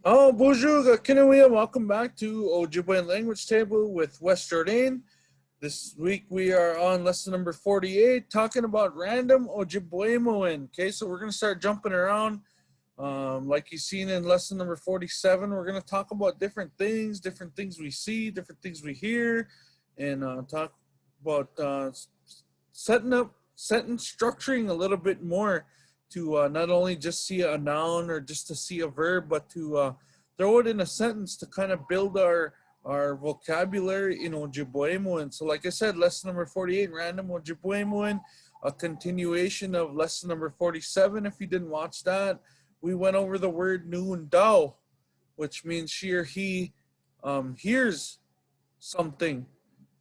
Oh, bonjour, Kinawea. Welcome back to Ojibwe Language Table with Wes Jourdain. This week we are on lesson number 48, talking about random Ojibwemowin. Okay, so we're going to start jumping around. Like you've seen in lesson number 47, we're going to talk about different things we see, different things we hear, and talk about setting up sentence structuring a little bit more to not only just see a noun or just to see a verb, but to throw it in a sentence to kind of build our vocabulary in Ojibwemoin. So like I said, lesson number 48, random Ojibwemoin, a continuation of lesson number 47. If you didn't watch that, we went over the word noon dao, which means she or he hears something.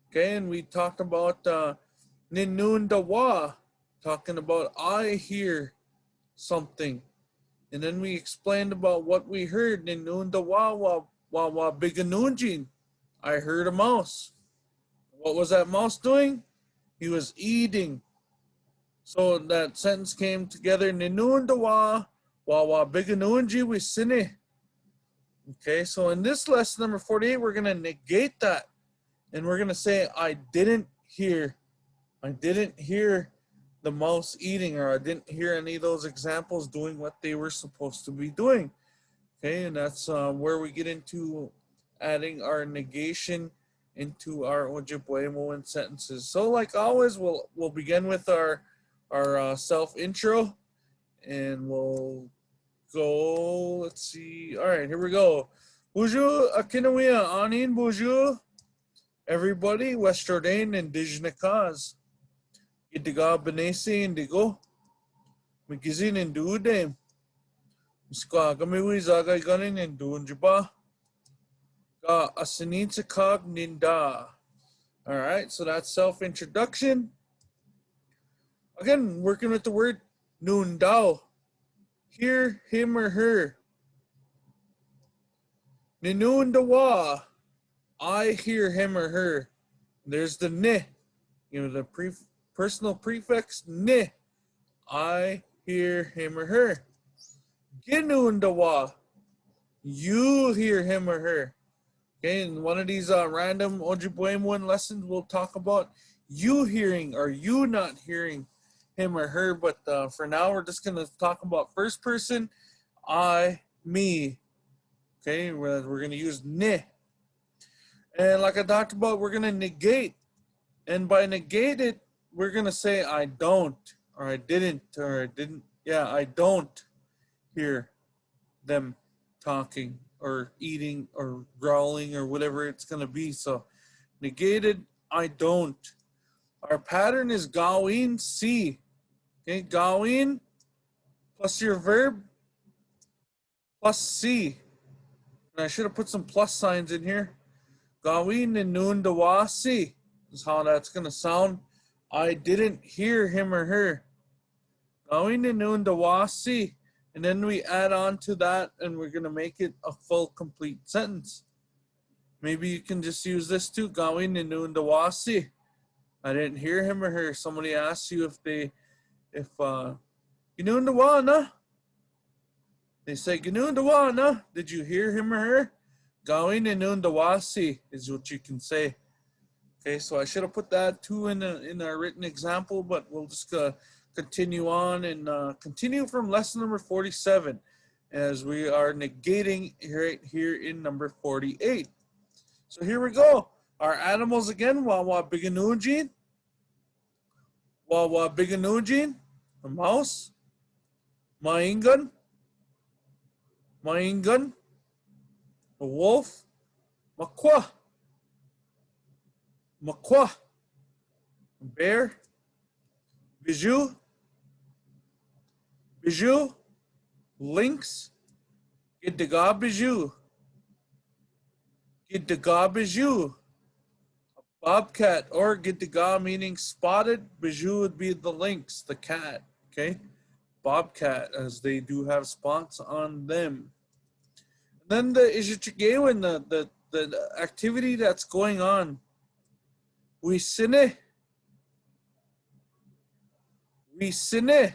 Okay, and we talked about ninun dawa, talking about I hear something. And then we explained about what we heard. Ninun dawa wa biganunjin. I heard a mouse. What was that mouse doing? He was eating. So that sentence came together. Ninun dawa wa biganunji wisine. Okay, so in this lesson number 48, we're going to negate that. And we're going to say, I didn't hear the mouse eating, or I didn't hear any of those examples doing what they were supposed to be doing. Okay, and that's where we get into adding our negation into our Ojibwemoin sentences. So like always, we'll begin with our self intro, and we'll go. Let's see. All right, here we go. Bonjour, Akinawea, Anin, bonjour. Everybody, Wes Jourdain, Indigenous cause. Idiga Benesi Indigo. Magazine in Dude. Miska Gamiwi Zaga Gunning in Dunjaba. Ga Asinita Cog Ninda. Alright, so that's self-introduction. Again, working with the word Nundao. Hear him or her. Ninundawa. I hear him or her. There's the ne. The personal prefix ne. I hear him or her. Ginundawa. You hear him or her. Okay, in one of these random Ojibwemoin lessons, we'll talk about you hearing or you not hearing him or her. But for now, we're just going to talk about first person, I, me. Okay, we're going to use ne. And like I talked about, we're going to negate. And by negate it, we're going to say I don't, or I didn't, or I didn't. Yeah, I don't hear them talking or eating or growling or whatever it's going to be. So negated, I don't. Our pattern is gawin si. Okay, gawin plus your verb plus si. And I should have put some plus signs in here. Gawin and noon dawasi is how that's going to sound. I didn't hear him or her. Gawin and noon dawasi. And then we add on to that, and we're going to make it a full, complete sentence. Maybe you can just use this too. Gawin and noon dawasi. I didn't hear him or her. Somebody asks you if Ginoon dawana. They say Ginoon dawana. Did you hear him or her? Gawin and noon dawasi is what you can say. Okay, so I should have put that too in our written example, but we'll just continue on and continue from lesson number 47 as we are negating right here in number 48. So here we go. Our animals again, wawa biganujin. Wawa biganujin, a mouse. Maingan, a wolf. Makwa, a bear. Bijou, lynx. Giddaga bijou, a bobcat, or giddaga meaning spotted. Bijou would be the lynx, the cat. Okay, bobcat, as they do have spots on them. And then the Ijitchigewin, the activity that's going on. We sine,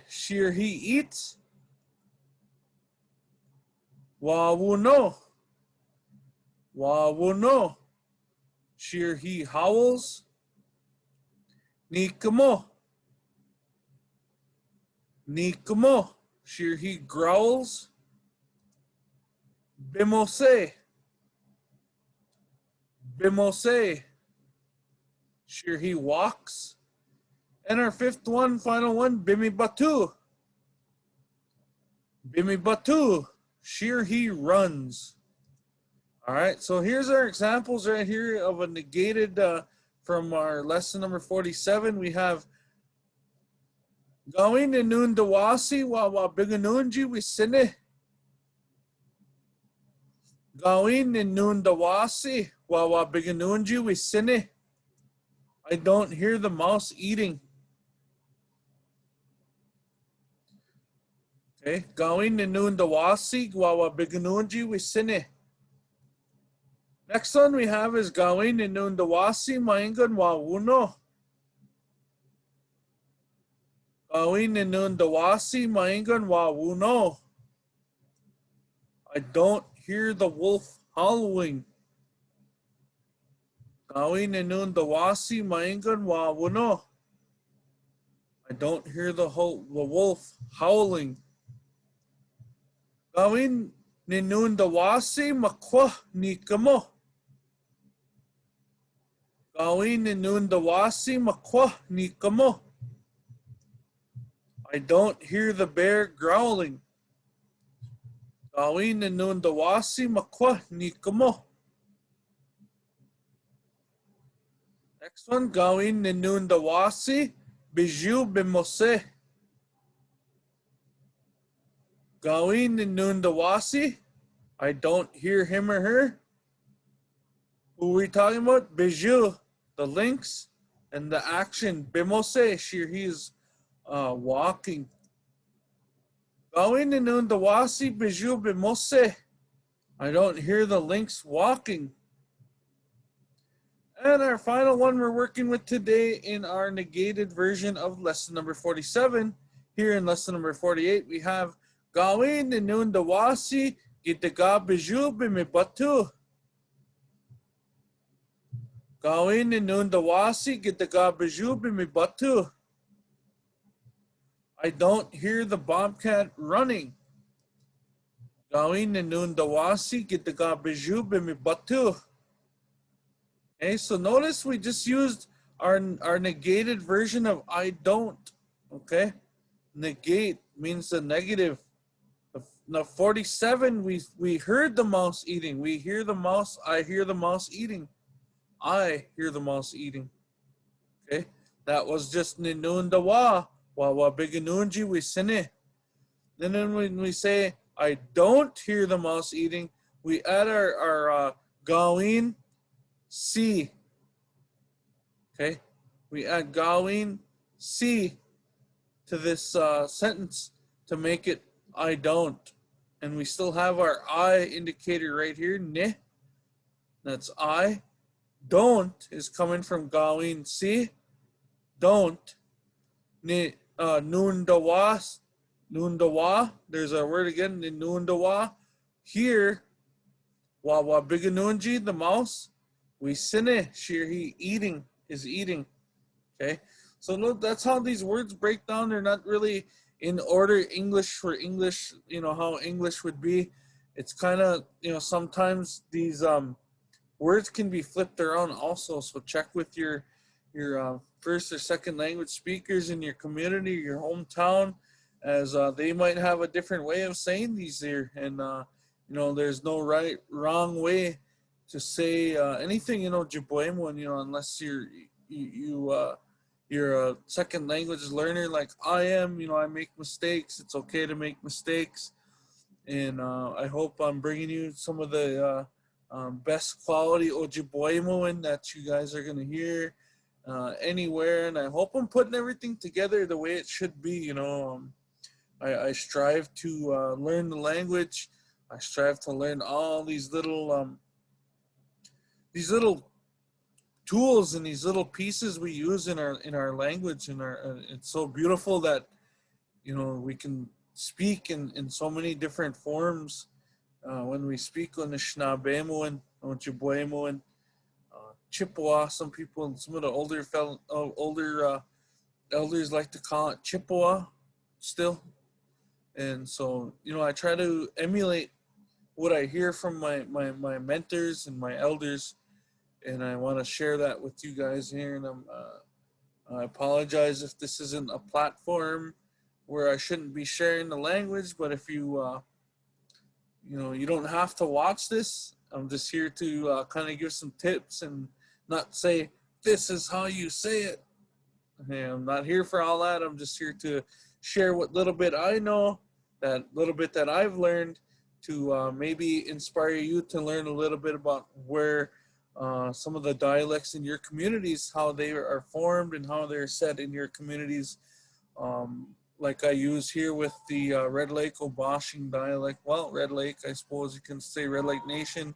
she or he eats. Wawuno. Wawuno. Sheer he howls. Nikamo. Nikamo. Sheer he growls. Bimose. Bimose. Sheer he walks. And our fifth one, final one, Bimi Batu. Bimi Batu. Sheer he runs. All right, so here's our examples right here of a negated from our lesson number 47. We have Gawin Nun Dawasi Wawa Biganunji Wisine. Gawin Nun Dawasi Wawa Biganunji Wisine. I don't hear the mouse eating. Okay, Gawin Nun Dawasi Wawa Biganunji Wisine. Next one we have is Gawin Nun Dawasi Maingan Wawuno. Gawin Nun Dawasi Maingan Wawuno. I don't hear the wolf howling. Gawin Nun Dawasi Maingan Wawuno. I don't hear the wolf howling. Gawin Nun Dawasi Makwa Nikamo. Gawin Nun Dawasi Makwa Nikamo. I don't hear the bear growling. Gawin Nun Dawasi Makwa Nikamo. Next one, Gawin Nun Dawasi Biju Bimose. Gawin Nun Dawasi. I don't hear him or her. Who are we talking about? Biju, the lynx, and the action Bimose. He's walking. Gawin Nun Dawasi Biju Bimose. I don't hear the lynx walking. And our final one we're working with today in our negated version of lesson number 47. Here in lesson number 48, we have Gawin Nun Dawasi Gitaga Biju Bimibatu. Gawin Nun Dawasi Gitaga Biju Bimibatu. I don't hear the bobcat running. Gawin Nun Dawasi Gitaga Biju Bimibatu. Okay, so notice we just used our negated version of I don't. Okay, negate means the negative. Now 47, we heard the mouse eating. We hear the mouse. I hear the mouse eating. I hear the mouse eating. Okay, that was just Ninun Dawa. Wawa Biganunji Wisine. Then when we say I don't hear the mouse eating, we add our Gawin C. Okay, we add Gawin C to this sentence to make it I don't. And we still have our I indicator right here, ne. That's I. Don't is coming from Gawin C. Don't. Ne nun dawa. Nun dawa. There's our word again, ne nun dawa. Here, wawa biganunji, the mouse. We sine, shir he eating, is eating. Okay. So look, that's how these words break down. They're not really in order English for English, you know, how English would be. It's kind of, you know, sometimes these words can be flipped around also. So check with your first or second language speakers in your community, your hometown, as they might have a different way of saying these here. And, you know, there's no wrong way to say anything, you know, Ojibwemowin, you know, unless you're a second language learner like I am. You know, I make mistakes. It's okay to make mistakes. And I hope I'm bringing you some of the best quality Ojibwemowin that you guys are going to hear anywhere. And I hope I'm putting everything together the way it should be. You know, I strive to learn the language. I strive to learn all these little tools and these little pieces we use in our language. And it's so beautiful that, you know, we can speak in so many different forms when we speak on the Ojibwemowin, Ojibwemowin, Chippewa. Some of the older elders like to call it Chippewa still. And so, I try to emulate what I hear from my mentors and my elders, and I want to share that with you guys here. And I apologize if this isn't a platform where I shouldn't be sharing the language, but if you don't have to watch this. I'm just here to kind of give some tips and not say, this is how you say it. Hey, I'm not here for all that. I'm just here to share what little bit I know, that little bit that I've learned, to maybe inspire you to learn a little bit about where some of the dialects in your communities, how they are formed and how they're said in your communities. Like I use here with the Red Lake Obashing dialect. Well, Red Lake, I suppose you can say Red Lake Nation,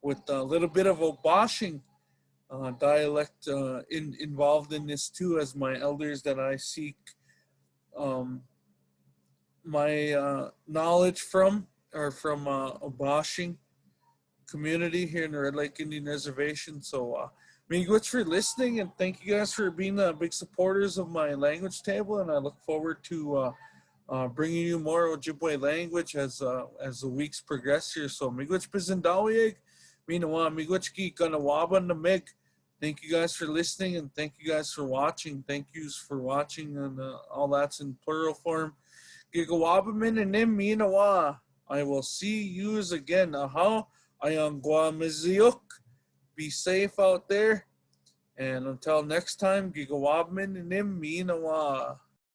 with a little bit of Obashing dialect involved in this too, as my elders that I seek my knowledge from are from Obashing community here in the Red Lake Indian Reservation. So miigwech for listening, and thank you guys for being big supporters of my language table, and I look forward to bringing you more Ojibwe language as the weeks progress here. So miigwech bizindawieg, minawa miigwech ki kanawaban na mig. Thank you guys for listening, and thank you guys for watching. Thank yous for watching, and all that's in plural form. Gigawabamin and nim minawa. I will see yous again. Aha, ayangwa miziyuk. Be safe out there, and until next time, Gigawabmin and Nim Minawa.